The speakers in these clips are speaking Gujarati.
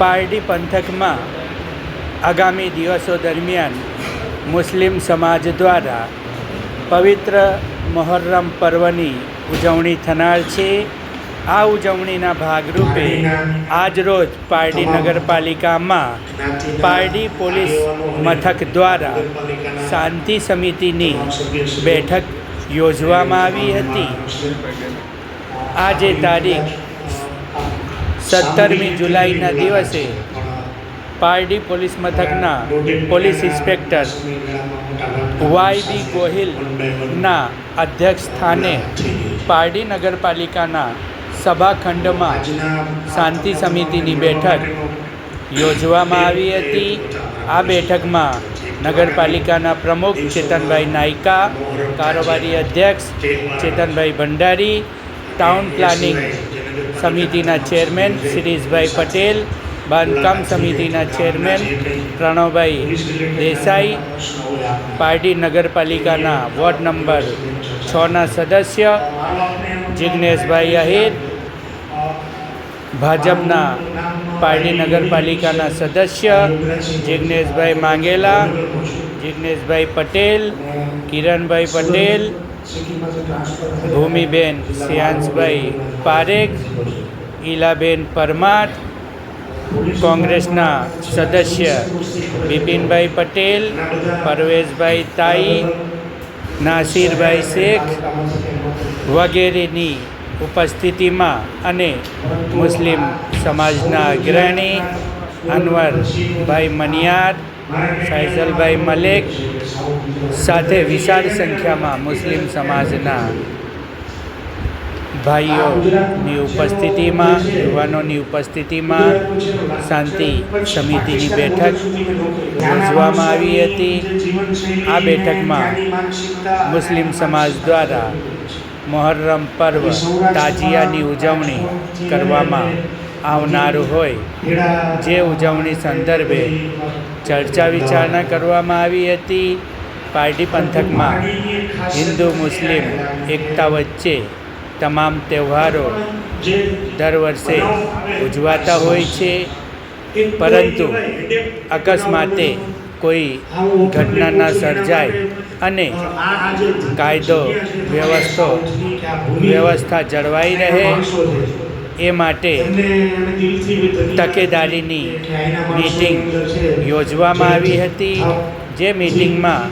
પારડી પંથકમાં આગામી દિવસો દરમિયાન મુસ્લિમ સમાજ દ્વારા પવિત્ર મહોરમ પર્વની ઉજવણી થનાર છે. આ ઉજવણીના ભાગરૂપે આજરોજ પારડી નગરપાલિકામાં પારડી પોલીસ મથક દ્વારા શાંતિ સમિતિની બેઠક યોજવામાં આવી હતી. આજે તારીખ 17મી જુલાઈના દિવસે પારડી પોલીસ મથકના પોલીસ ઇન્સ્પેક્ટર YB ગોહિલના અધ્યક્ષ સ્થાને પારડી નગરપાલિકાના સભાખંડમાં શાંતિ સમિતિની બેઠક યોજવામાં આવી હતી. આ બેઠકમાં નગરપાલિકાના પ્રમુખ ચેતનભાઈ નાયકા, કારોબારી અધ્યક્ષ ચેતનભાઈ ભંડારી, ટાઉન પ્લાનિંગ સમિતિના ચેરમેન શિરીષભાઈ પટેલ, બાંધકામ સમિતિના ચેરમેન પ્રણવભાઈ દેસાઈ, પારડી નગરપાલિકાના વોર્ડ નંબર 6ના સદસ્ય જિગ્નેશભાઈ આહિર, ભાજપના પારડી નગરપાલિકાના સદસ્ય જિગ્નેશભાઈ માંગેલા, જિગ્નેશભાઈ પટેલ, કિરણભાઈ પટેલ, ભૂમિબેન શ્યાંશભાઈ પારેખ, ઈલાબેન પરમાર, કોંગ્રેસના સદસ્ય બિપિનભાઈ પટેલ, પરવેશભાઈ તાઈ, નાસિરભાઈ શેખ વગેરેની ઉપસ્થિતિમાં અને મુસ્લિમ સમાજના અગ્રણી અનવરભાઈ મનિયાર, ફૈઝલભાઈ મલેક સાથે વિશાળ સંખ્યામાં મુસ્લિમ સમાજના ભાઈઓની ઉપસ્થિતિમાં, યુવાનોની ઉપસ્થિતિમાં શાંતિ સમિતિની બેઠક યોજવામાં આવી હતી. આ બેઠકમાં મુસ્લિમ સમાજ દ્વારા મહોરમ પર્વ તાજિયાની ઉજવણી કરવામાં આવનારું હોય, જે ઉજવણી સંદર્ભે ચર્ચા વિચારણા કરવામાં આવી હતી. પારડી પંથકમાં હિન્દુ મુસ્લિમ એકતા વચ્ચે તમામ તહેવારો દર વર્ષે ઉજવાતા હોય છે, પરંતુ અકસ્માતે કોઈ ઘટના ન સર્જાય અને કાયદો વ્યવસ્થા જળવાઈ રહે એ માટે તકેદારીની મીટિંગ યોજવામાં આવી હતી. જે મીટિંગમાં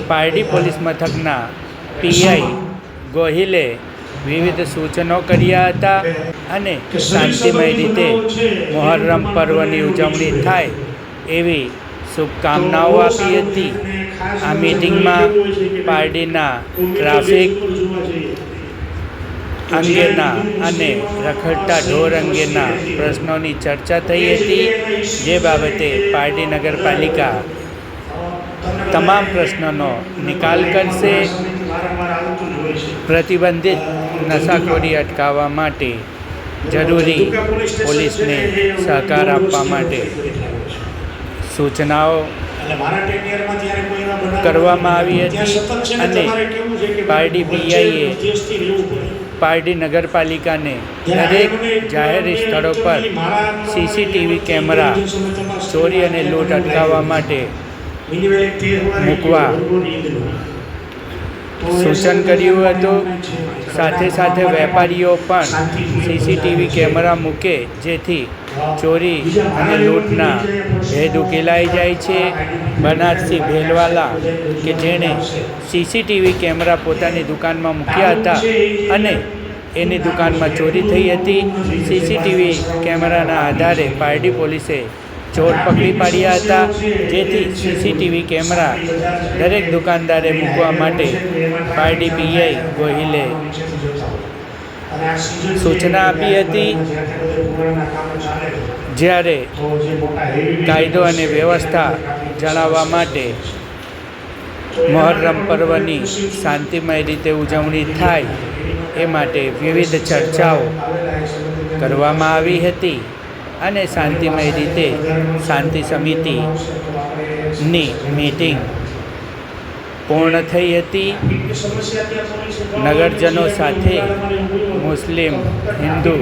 પારડી પોલીસ મથકના PI ગોહિલે વિવિધ સૂચનો કર્યા હતા અને શાંતિમય રીતે મહોરમ પર્વની ઉજવણી થાય એવી શુભકામનાઓ આપી હતી. આ મીટિંગમાં પારડીના ટ્રાફિક અંગેના અને રખડતા ઢોર અંગેના પ્રશ્નોની ચર્ચા થઈ હતી, જે બાબતે પારડી નગરપાલિકા તમામ પ્રશ્નોનો નિકાલ કરશે. પ્રતિબંધિત નશાખોરી અટકાવવા માટે જરૂરી પોલીસને સહકાર આપવા માટે સૂચનાઓ કરવામાં આવી હતી અને પારડી PIએ પારડી નગરપાલિકાને દરેક જાહેર સ્થળો પર CCTV કેમેરા ચોરી અને લૂંટ અટકાવવા માટે મૂકવા સૂચન કર્યું હતું. સાથે સાથે વેપારીઓ પણ CCTV કેમેરા મૂકે, જેથી ચોરી અને લૂંટના ભેદ ઉકેલાઈ જાય છે. બનારસી ભેલવાલા કે જેણે CCTV કેમેરા પોતાની દુકાનમાં મૂક્યા હતા અને એની દુકાનમાં ચોરી થઈ હતી, CCTV કેમેરાના આધારે પારડી પોલીસે ચોર પકડી પાડ્યા હતા, જેથી CCTV કેમેરા દરેક દુકાનદારે મૂકવા માટે પારડી PI ગોહિલે સૂચના આપી હતી. જ્યારે કાયદો અને વ્યવસ્થા જણાવવા માટે મહોરમ પર્વની શાંતિમય રીતે ઉજવણી થાય એ માટે વિવિધ ચર્ચાઓ કરવામાં આવી હતી અને શાંતિમય રીતે શાંતિ સમિતિની મીટિંગ પૂર્ણ થઈ હતી. નગરજનો સાથે મુસ્લિમ હિન્દુ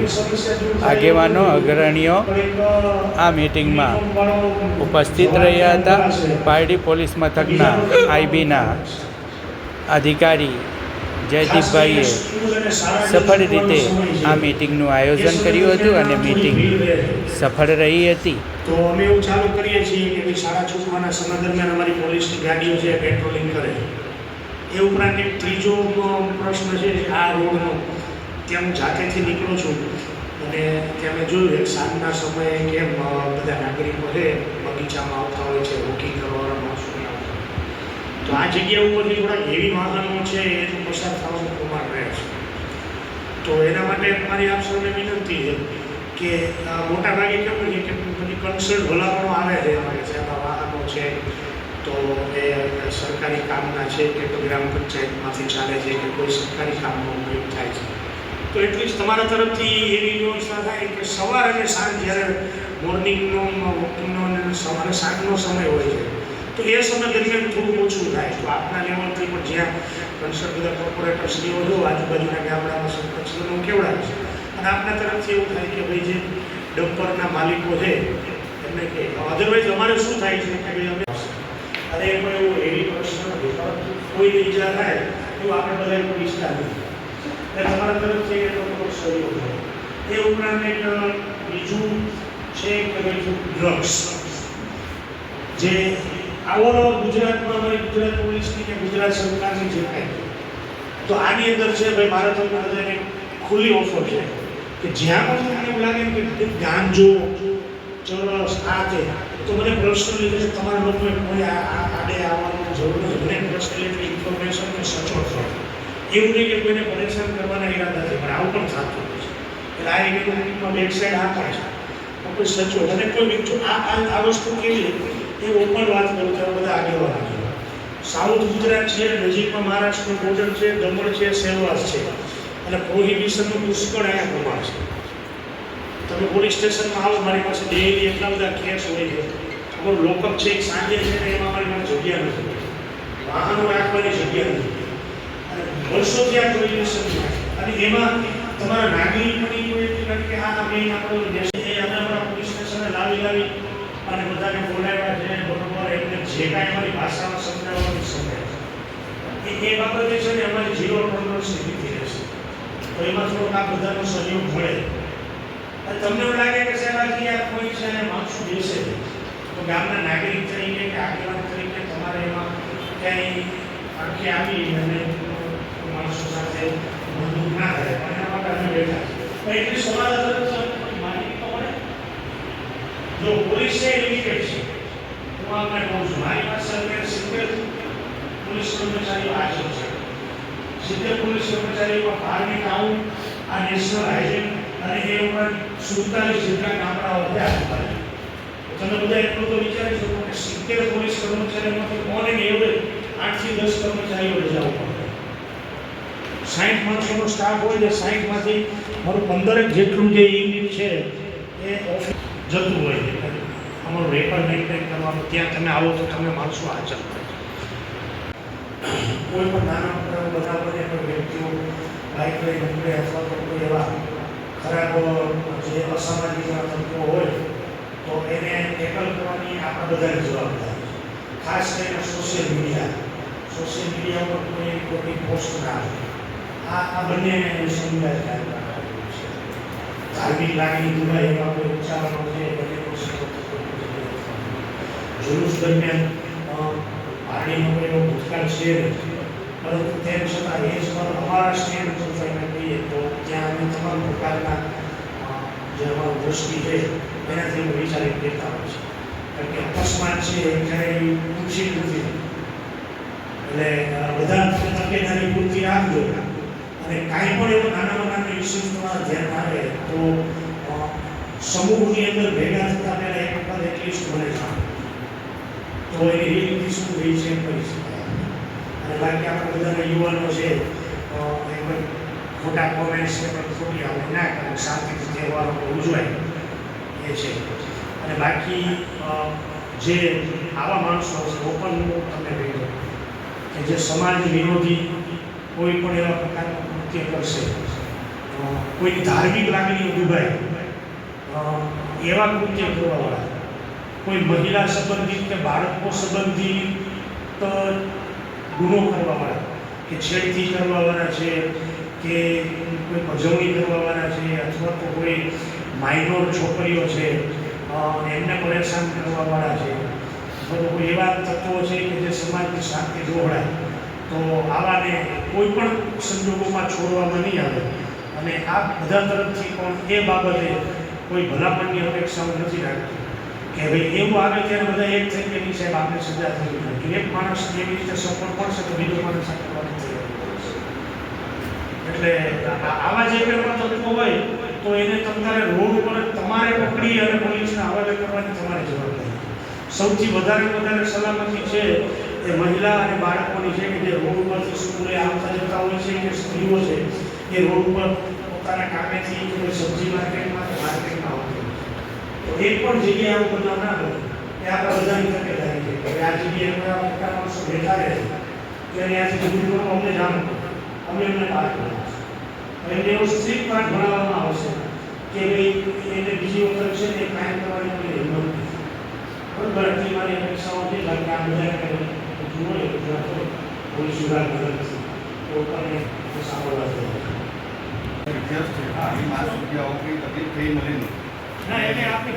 આગેવાનો અગ્રણીઓ આ મિટિંગમાં ઉપસ્થિત રહ્યા હતા. પારડી પોલીસ મથકના આઈબીના અધિકારી જયદીપભાઈએ સફળ રીતે આ મિટિંગનું આયોજન કર્યું હતું અને મિટિંગ સફળ રહી હતી. તો અમે એવું ચાલુ કરીએ છીએ કે ભાઈ શાળા છૂટવાના સમય દરમિયાન અમારી પોલીસની ગાડીઓ છે પેટ્રોલિંગ કરે. એ ઉપરાંત એક ત્રીજો પ્રશ્ન છે આ રોડનો. ત્યાં હું જાતેથી નીકળું છું અને ત્યાં મેં જોયું એક સાંજના સમયે કેમ બધા નાગરિકો છે બગીચામાં આવતા હોય છે, વોકિંગ કરવાના માણસો આવતા. તો આ જગ્યા ઉપરથી થોડાક હેવી વાહનો છે એનું પસાર થવાનું પ્રમાણ રહે છે. તો એના માટે મારી આપ સૌને વિનંતી છે કે મોટા ભાગે કેવું છે કે બધી કન્સર્ટ ભલામણો આવે છે અમારે સાહેબ વાહનો છે તો એ સરકારી કામના છે કે તો ગ્રામ પંચાયતમાંથી ચાલે છે કે કોઈ સરકારી કામનો ઉપયોગ થાય છે. તો એટલી જ તમારા તરફથી એવી વ્યવસ્થા થાય કે સવાર અને સાંજ જ્યારે મોર્નિંગનો વોકિંગનો અને સવારે સાંજનો સમય હોય છે તો એ સમય દરમિયાન થોડું ઓછું થાય. તો આપના લેવલથી પણ જ્યાં કન્સર્ટ બધા કોર્પોરેટર્સની જો આજુબાજુના ગામડામાં સરપંચનું કેવડાવે છે અને આપના તરફથી એવું થાય કે ભાઈ જે ડમ્પરના માલિકો છે એમને કે અધરવાઇઝ અમારે શું થાય છે કે ભાઈ અમે અને એમાં એવું એવી પ્રશ્ન નથી પરંતુ કોઈને ઈજા થાય એવું આપણે બધા એવું ઈચ્છતા નથી. એટલે તમારા તરફથી એ લોકો સહયોગ થાય. એ ઉપરાંત એક બીજું છે કે ભાઈ ડ્રગ્સ જે ઓવરઓલ ગુજરાતમાં અમારી ગુજરાત પોલીસની કે ગુજરાત સરકારની જે કાંઈ તો આની અંદર છે ભાઈ મારે તમને બધાને ખુલ્લી ઓફર છે કે જ્યાં પણ તમને એવું લાગે કે ગાંજો ચરસ આ છે તો મને પર્સનલી છે તમારા લોકોએ કોઈ આડે આવવાનું જરૂર નથી. મને પર્સનલી ઇન્ફોર્મેશન કે સચોટ હોય એવું નહીં કે કોઈને પરેશાન કરવાના ઈરાદાથી પણ આવું પણ થતું હોય છે. એટલે આ એગ્રીમેન્ટમાં બેક સાઈડ આ પણ છે કોઈ સચોટ અને કોઈ બીજું આ વસ્તુ કેવી એ ઓપન વાત કરું ત્યારે બધા આગેવાન આગેવાન. સાઉથ ગુજરાત છે, નજીકમાં મહારાષ્ટ્રનું બોર્ડર છે, દમણ છે, સેલવાસ છે અને પ્રોહિબિશનનું પુષ્કળ અહીંયા પ્રમાણ છે. તમે પોલીસ સ્ટેશનમાં આવો મારી પાસે ડેઈલી એટલા બધા કેસ હોય છે. અમારું લોકઅપ છે એક સાંજે છે ને એમાં મારી પાસે જગ્યા નથી, વાહનો રાખવાની જગ્યા નથી અને વર્ષોથી આ પ્રોહિબિશન છે. અને એમાં તમારા નાગરિકોની કોઈ એટલી નથી કે હા મેં આપણો દેશ એ અમે અમારા પોલીસ સ્ટેશને લાવી અને બધાને બોલાવ્યા છે બરોબર એમને જે કાંઈ અમારી ભાષામાં સમજાવવાની સમજાય છે એ બાબતે છે ને અમારી ઝીરો ટોલરન્સ નીતિ રહેશે. તો એમાં થોડોક આ બધાનો સહયોગ મળે અને તમને એવું લાગે કે સાહેબ આ કોઈ છે માણસો બેસે તો ગામના નાગરિક તરીકે કે આગેવાન તરીકે તમારે એમાં ક્યાંય આખી આવી અને માણસો સાથે બંધુક ના થાય પણ એના માટે અમે બેઠા છીએ. એટલી સમાજ તરફ માહિતી તો મળે. જો પોલીસ છે લિમિટેડ છે હું આપણે કહું છું મારી પાસે અત્યારે 70 પોલીસ કર્મચારીઓ હાજર છે. 70 પોલીસ કર્મચારીઓમાં 12 ટાઉન આ નેશનલ હાઈવે અને એ ઉપરાંત 47 જેટલા ગામડાઓ થયા. તમે બધા એટલું તો વિચારી શકો કે 70 પોલીસ કર્મચારીઓમાંથી ઓન એન એવરેજ 8 થી 10 કર્મચારીઓ રજાઓ પડે. 60 માણસોનો સ્ટાફ હોય છે, 60 માંથી મારું 15 જેટલું જે યુનિટ છે એ ઓફિસ જતું હોય છે. અમારું રેકોર્ડ મેન્ટેન કરવાનું ત્યાં તમે આવો તો તમે માણસો હાજર થાય. કોઈ પણ નાના બનાવ બને કોઈ વ્યક્તિઓ બાઇક લઈ નીકળે અથવા તો કોઈ એવા ખરાબ જે અસામાજિક તત્વો હોય તો એને ટેકલ કરવાની આપણા બધાની જવાબદારી છે. ખાસ કરીને સોશિયલ મીડિયા ઉપર કોઈ ખોટી પોસ્ટ ના આવે આ બંનેને સમજાય ધ્યાન રાખવાનું છે. ધાર્મિક લાગણી દુભાઈ એવા કોઈ ઉચ્ચારણો છે બંને જુલુસ દરમિયાન પાણીનો કોઈ એવો ભૂતકાળ છે પરંતુ તેમ છતાં એ જ અમારા સ્ટેન્ડ પર થઈને કહીએ તો ત્યાં અમે તમામ પ્રકારના જે અમારું દ્રષ્ટિ છે એનાથી અમે વિચારી દેતા હોય છે. કારણ કે અકસ્માત છે એ ક્યારેય ઊંચી નથી એટલે બધા તકેદારી પૂરતી રાખજો અને કાંઈ પણ એવો નાનામાં નાના ઇસ્યુઝ તમારા ધ્યાન આવે તો સમૂહની અંદર ભેગા થતા પહેલાં એક વખત એટલીસ્ટ મને જાણ તો એની રીતિ શું થઈ છે એમ કરી શકાય. અને બાકી આપણે બધાના યુવાનો છે એમ ખોટા કોમેન્ટ્સ કે પણ ખોટી આપણે ના કરે શાંતિથી તહેવારો ઉજવાય એ છે. અને બાકી જે આવા માણસો છે ઓપન તમને કહ્યું કે જે સમાજ વિરોધી કોઈ પણ એવા પ્રકારનું કૃત્ય કરશે કોઈની ધાર્મિક લાગણીઓ દુભાય એવા કૃત્ય કરવાવાળા, કોઈ મહિલા સંબંધિત કે બાળકો સંબંધિત ગુનો કરવાવાળા, કે છેડતી કરવાવાળા છે, કે કોઈ પજવણી કરવાવાળા છે, અથવા તો કોઈ માઇનોર છોકરીઓ છે એમને પરેશાન કરવાવાળા છે, અથવા તો કોઈ એવા તત્વો છે કે જે સમાજની શાંતિ દોહડાય, તો આવાને કોઈ પણ સંજોગોમાં છોડવામાં નહીં આવે. અને આ બધા તરફથી પણ એ બાબતે કોઈ ભલામણની અપેક્ષાઓ નથી રાખતી કે ભાઈ એવું આવે ત્યારે બધા એક થઈ કે નહીં સાહેબ આપણે સજા થવી જોઈએ. એક માણસ એવી રીતે સફળ પડશે તો બીજો માણસ આપવાની તૈયારી. એટલે આવા જે પેપર તત્વો હોય તો એને તમારે રોડ ઉપર તમારે પકડી અને પોલીસને હવાલે કરવાની તમારી જવાબદારી. સૌથી વધારે સલામતી છે એ મહિલા અને બાળકોની છે કે જે રોડ ઉપરથી સ્કૂલે આવતા જતા હોય છે, કે સ્ત્રીઓ છે એ રોડ ઉપર પોતાના કામેથી કોઈ સબ્જી માર્કેટમાં આવતી તો એક પણ જગ્યાએ આવું બધા ના હોય એ આપણા બધાની તકેદારી છે કે આ જગ્યાએ મોટા માણસો બેઠા રહે તો એને આથી દૂર અમને જાણ અમે એમને પાઠ ભણાવશું. એમને એવું સ્ટ્રીટ પાઠ ભણાવવામાં આવશે કે ભાઈ એને બીજી વખત છે ને કાયમ કરવાની કોઈ હિંમત નથી. બરાબર, એટલી મારી અપેક્ષાઓ છે કે આ બધા જુઓ કોઈ સુધાર નથી પોતાને સાંભળવા જોઈએ. ના એટલે આપણે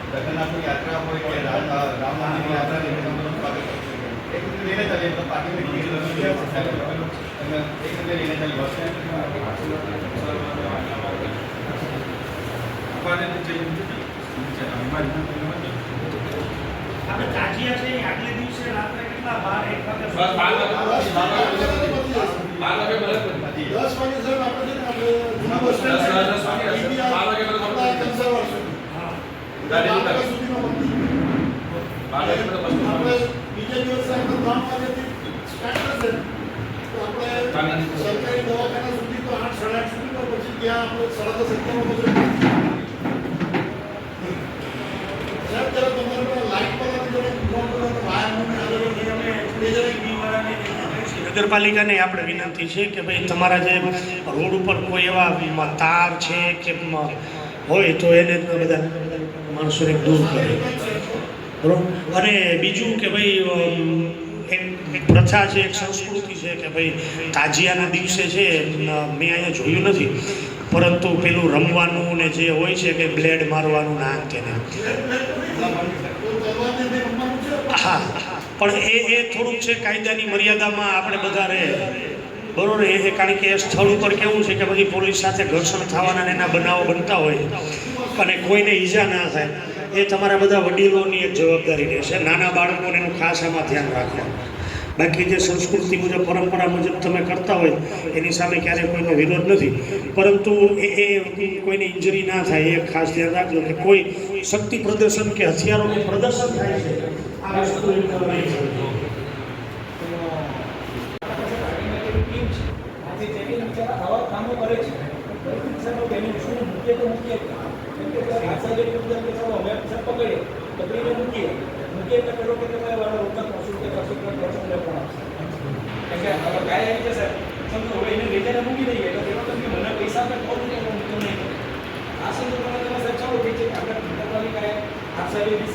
જગન્નાથની યાત્રા હોય કે રામનાથની યાત્રા લઈને એક રીતે લઈને ચાલીએ તો પાર્ટીને એક રીતે લઈને ચાલી આપણે તાજિયા છે આગલે દિવસે રાત્રે કેટલા 12-1 સરકારી દવાખાના સુધી તો 8-8:30 સુધી તો પછી ત્યાં આપણે 10:30 નગરપાલિકાને આપણે વિનંતી છે કે ભાઈ તમારા જે રોડ ઉપર કોઈ એવા તાર છે કે હોય તો એને બધા માણસોને દૂર કરે. બરાબર. અને બીજું કે ભાઈ એક પ્રથા છે, એક સંસ્કૃતિ છે કે ભાઈ તાજિયાના દિવસે છે મેં અહીંયા જોયું નથી પરંતુ પેલું રમવાનું ને જે હોય છે કે બ્લેડ મારવાનું ના તેને હા પણ એ થોડુંક છે કાયદાની મર્યાદામાં આપણે બધા રહે. બરોબર. એ કારણ કે એ સ્થળ ઉપર કેવું છે કે બધી પોલીસ સાથે ઘર્ષણ થવાના એના બનાવો બનતા હોય અને કોઈને ઈજા ના થાય એ તમારા બધા વડીલોની એક જવાબદારી રહેશે. નાના બાળકોને એનું ખાસ આમાં ધ્યાન રાખવાનું. બાકી જે સંસ્કૃતિ મુજબ પરંપરા મુજબ તમે કરતા હોય એની સામે ક્યારેય કોઈનો વિરોધ નથી, પરંતુ એ કોઈને ઇન્જરી ના થાય એ ખાસ ધ્યાન રાખજો કે કોઈ શક્તિ પ્રદર્શન કે હથિયારોનું પ્રદર્શન થાય છે આ વસ્તુ નહીં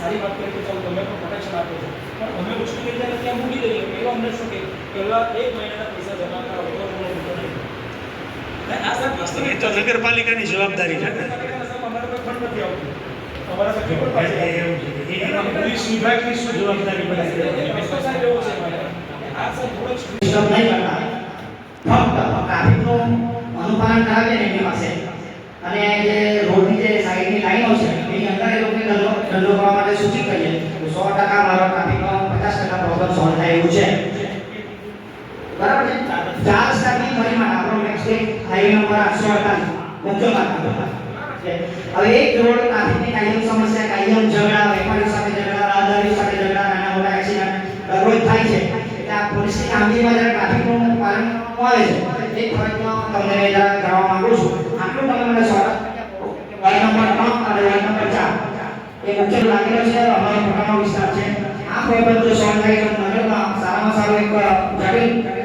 સારી વાત કરી કે ચાલો તમે પણ પ્રોટેક્શન આપો છો પણ અમે વસ્તુ લઈ જાય ત્યાં મૂકી દઈએ એવા અમને શું કે પહેલાં 1 મહિનાના પૈસા જમા કરાવો તો આ સાહેબ વસ્તુ એ તો નગરપાલિકાની જવાબદારી છે ને. અમારે કોઈ ફંડ નથી આવતું અમારા સાથે કોઈ પાસે એમાં પોલીસ વિભાગની શું જવાબદારી બને છે? સાહેબ એવું છે આ સાહેબ થોડોક સિસ્ટમ નહીં કરતા, ફક્ત ટ્રાફિકનું અનુપાલન કરાવીએ ને એની પાસે અને જે રોડની જે સાઈડની લાઈનો છે એની અંદર એ લોકોને ધંધો કરવા માટે સૂચિત કરીએ તો 100% મારો ટ્રાફિકનો 50% પ્રોબ્લેમ સોલ્વ થાય એવું છે. બરાબર છે. 4 સ્ટારની પરિમાણ આપણો નેક્સ્ટ હાઈવે નંબર 848 મુખ્ય માર્ગ છે. હવે એક રોડ ટ્રાફિકની કાયમ સમસ્યા, કાયમ ઝઘડા, વેપારીઓ સાથે ઝઘડા, રાહદારીઓ સાથે ઝઘડા, નાના મોટા એક્સિડન્ટ દરરોજ થાય છે. એટલે આ પોલીસની કામગીરીમાં જ્યારે ટ્રાફિકનું પાલન આવે છે એક ફરજમાં તમને જરા કહેવા માંગુ છું. આટલું તમે મને વાર્ડ નંબર 3 અને વાર્ડ નંબર 4 એ મુખ્ય લાગેલો છે અમારો મોટાનો વિસ્તાર છે. આ પ્રોબ્લેમ જો સોલ્વ થાય તો નગરમાં સારામાં સારું એક જટિલ